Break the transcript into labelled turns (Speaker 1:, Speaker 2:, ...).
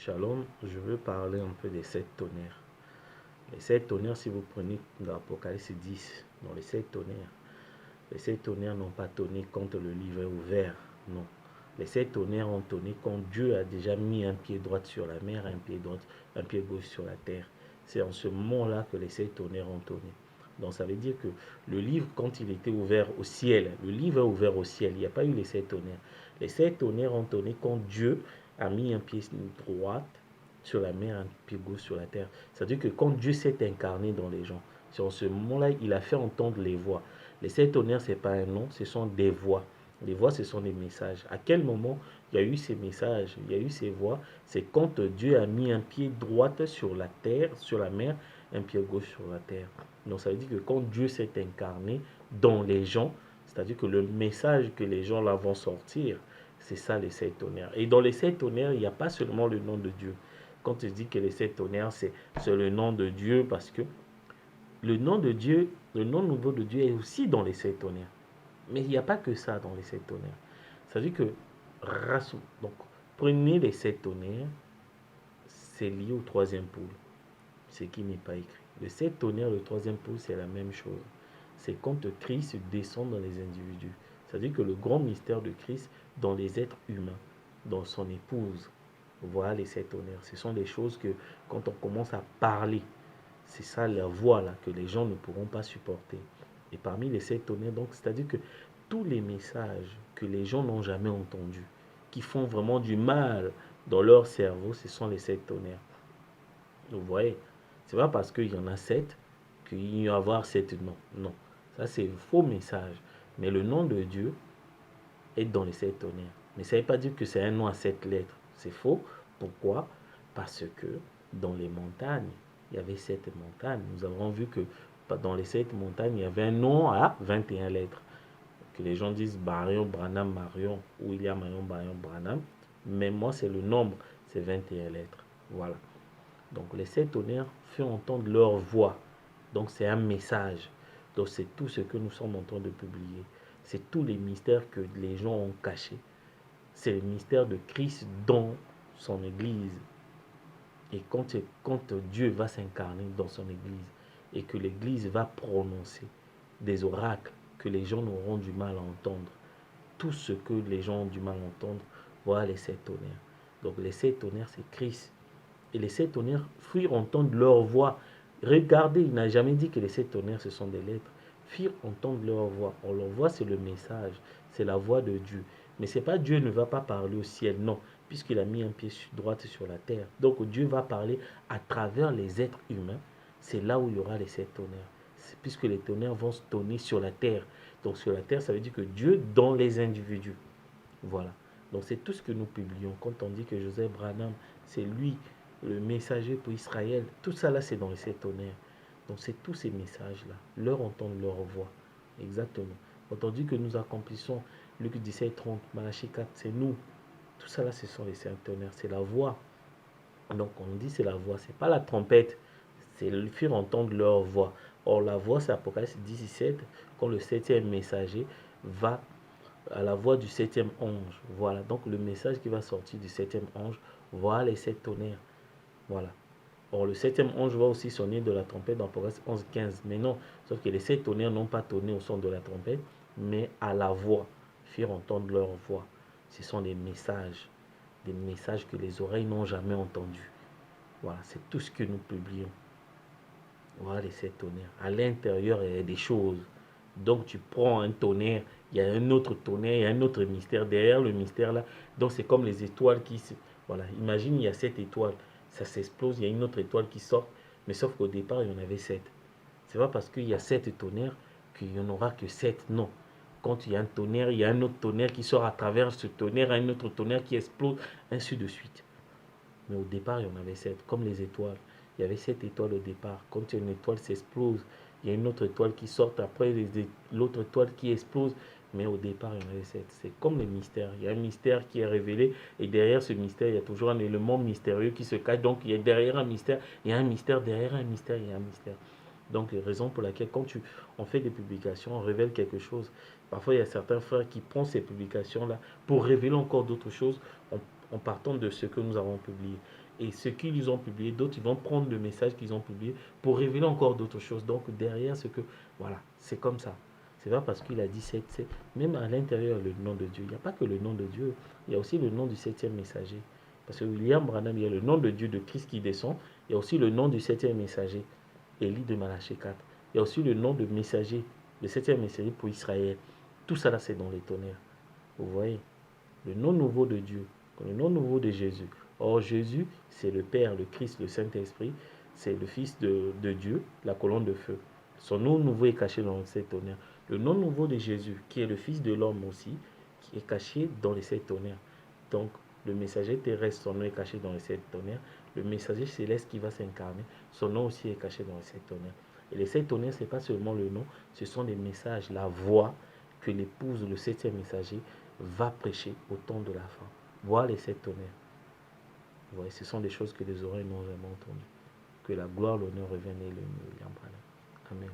Speaker 1: Shalom, je veux parler un peu des 7 tonnerres. Les 7 tonnerres, si vous prenez dans l'Apocalypse 10, dans les 7 tonnerres n'ont pas tonné quand le livre est ouvert, non. Les 7 tonnerres ont tonné quand Dieu a déjà mis un pied droit sur la mer, un pied gauche sur la terre. C'est en ce moment-là que les 7 tonnerres ont tonné. Donc ça veut dire que le livre, quand il était ouvert au ciel, le livre est ouvert au ciel, il n'y a pas eu les 7 tonnerres. Les 7 tonnerres ont tonné quand Dieu a mis un pied droit sur la mer, un pied gauche sur la terre. C'est-à-dire que quand Dieu s'est incarné dans les gens, c'est en ce moment-là, il a fait entendre les voix. Les 7 tonnerres, ce n'est pas un nom, ce sont des voix. Les voix, ce sont des messages. À quel moment il y a eu ces messages, il y a eu ces voix? C'est quand Dieu a mis un pied droit sur la terre, sur la mer, un pied gauche sur la terre. Donc ça veut dire que quand Dieu s'est incarné dans les gens, c'est-à-dire que le message que les gens là vont sortir, c'est ça les 7 tonnerres. Et dans les 7 tonnerres, il n'y a pas seulement le nom de Dieu. Quand je dis que les 7 tonnerres, c'est le nom de Dieu, parce que le nom de Dieu, le nom nouveau de Dieu est aussi dans les 7 tonnerres. Mais il n'y a pas que ça dans les 7 tonnerres. C'est-à-dire que, donc, prenez les 7 tonnerres, c'est lié au troisième pôle, ce qui n'est pas écrit. Le 7 tonnerres, le troisième pôle, c'est la même chose. C'est quand Christ descend dans les individus. C'est-à-dire que le grand mystère de Christ dans les êtres humains, dans son épouse, voilà les 7 tonnerres. Ce sont des choses que, quand on commence à parler, c'est ça la voix là que les gens ne pourront pas supporter. Et parmi les 7 tonnerres, donc, c'est-à-dire que tous les messages que les gens n'ont jamais entendus, qui font vraiment du mal dans leur cerveau, ce sont les 7 tonnerres. Vous voyez, c'est pas parce qu'il y en a 7 qu'il y a avoir 7 noms. Non, ça c'est un faux message. Mais le nom de Dieu est dans les 7 tonnerres. Mais ça ne veut pas dire que c'est un nom à 7 lettres. C'est faux. Pourquoi? Parce que dans les montagnes, il y avait 7 montagnes. Nous avons vu que dans les 7 montagnes, il y avait un nom à 21 lettres. Que les gens disent Marion, Branham, Marion, ou il y a Marion, Marion, Branham. Mais moi, c'est le nombre, c'est 21 lettres. Voilà. Donc les 7 tonnerres font entendre leur voix. Donc c'est un message. Donc c'est tout ce que nous sommes en train de publier. C'est tous les mystères que les gens ont cachés. C'est le mystère de Christ dans son Église. Et quand Dieu va s'incarner dans son Église et que l'Église va prononcer des oracles que les gens auront du mal à entendre, tout ce que les gens ont du mal à entendre, voilà les 7 tonnerres. Donc les 7 tonnerres, c'est Christ. Et les 7 tonnerres firent entendre leur voix. Regardez, il n'a jamais dit que les 7 tonnerres, ce sont des lettres. Firent entendre leur voix. Or, leur voix, c'est le message. C'est la voix de Dieu. Mais c'est pas Dieu ne va pas parler au ciel, non. Puisqu'il a mis un pied droit sur la terre. Donc, Dieu va parler à travers les êtres humains. C'est là où il y aura les 7 tonnerres. Puisque les tonnerres vont se tonner sur la terre. Donc, sur la terre, ça veut dire que Dieu dans les individus. Voilà. Donc, c'est tout ce que nous publions. Quand on dit que Joseph Branham, c'est lui le messager pour Israël, tout ça là c'est dans les 7 tonnerres. Donc c'est tous ces messages là, leur entendre leur voix. Exactement. Quand on dit que nous accomplissons Luc 17, 30, Malachie 4, c'est nous. Tout ça là ce sont les 7 tonnerres, c'est la voix. Donc on dit c'est la voix, c'est pas la trompette, c'est le faire entendre leur voix. Or la voix c'est Apocalypse 17, quand le septième messager va à la voix du septième ange. Voilà, donc le message qui va sortir du septième ange, voilà les 7 tonnerres. Voilà. Or, le septième ange va aussi sonner de la trompette dans Apocalypse 11, 15. Mais non, sauf que les 7 tonnerres n'ont pas tonné au son de la trompette, mais à la voix, firent entendre leur voix. Ce sont des messages que les oreilles n'ont jamais entendus. Voilà, c'est tout ce que nous publions. Voilà les 7 tonnerres. À l'intérieur, il y a des choses. Donc, tu prends un tonnerre, il y a un autre tonnerre, il y a un autre mystère. Derrière le mystère là, donc c'est comme les étoiles qui se... Voilà, imagine, il y a 7 étoiles. Ça s'explose, il y a une autre étoile qui sort. Mais sauf qu'au départ, il y en avait 7. C'est pas parce qu'il y a 7 tonnerres qu'il n'y en aura que 7. Non. Quand il y a un tonnerre, il y a un autre tonnerre qui sort à travers ce tonnerre, un autre tonnerre qui explose, ainsi de suite. Mais au départ, il y en avait 7, comme les étoiles. Il y avait 7 étoiles au départ. Quand une étoile s'explose, il y a une autre étoile qui sort après l'autre étoile qui explose. Mais au départ, il y en avait 7. C'est comme les mystères. Il y a un mystère qui est révélé. Et derrière ce mystère, il y a toujours un élément mystérieux qui se cache. Donc, il y a derrière un mystère, il y a un mystère. Derrière un mystère, il y a un mystère. Donc, raison pour laquelle, quand on fait des publications, on révèle quelque chose. Parfois, il y a certains frères qui prennent ces publications-là pour révéler encore d'autres choses en partant de ce que nous avons publié. et ce qu'ils ont publié, d'autres ils vont prendre le message qu'ils ont publié pour révéler encore d'autres choses. Donc derrière ce que, voilà, c'est comme ça. C'est pas parce qu'il a dit 7, même à l'intérieur le nom de Dieu. Il n'y a pas que le nom de Dieu, il y a aussi le nom du 7e messager. Parce que William Branham, il y a le nom de Dieu de Christ qui descend, il y a aussi le nom du 7e messager, Élie de Malachie 4. Il y a aussi le nom de messager, le 7e messager pour Israël. Tout ça là, c'est dans les tonnerres. Vous voyez, le nom nouveau de Dieu, le nom nouveau de Jésus. Or, Jésus, c'est le Père, le Christ, le Saint-Esprit, c'est le Fils de Dieu, la colonne de feu. Son nom nouveau est caché dans les 7 tonnerres. Le nom nouveau de Jésus, qui est le Fils de l'homme aussi, qui est caché dans les 7 tonnerres. Donc, le messager terrestre, son nom est caché dans les 7 tonnerres. Le messager céleste qui va s'incarner, son nom aussi est caché dans les 7 tonnerres. Et les 7 tonnerres, ce n'est pas seulement le nom, ce sont des messages, la voix que l'épouse, le 7e messager, va prêcher au temps de la fin. Voir les 7 tonnerres. Vous voyez, ce sont des choses que les oreilles n'ont jamais entendues. Que la gloire, l'honneur revienne et le Amen.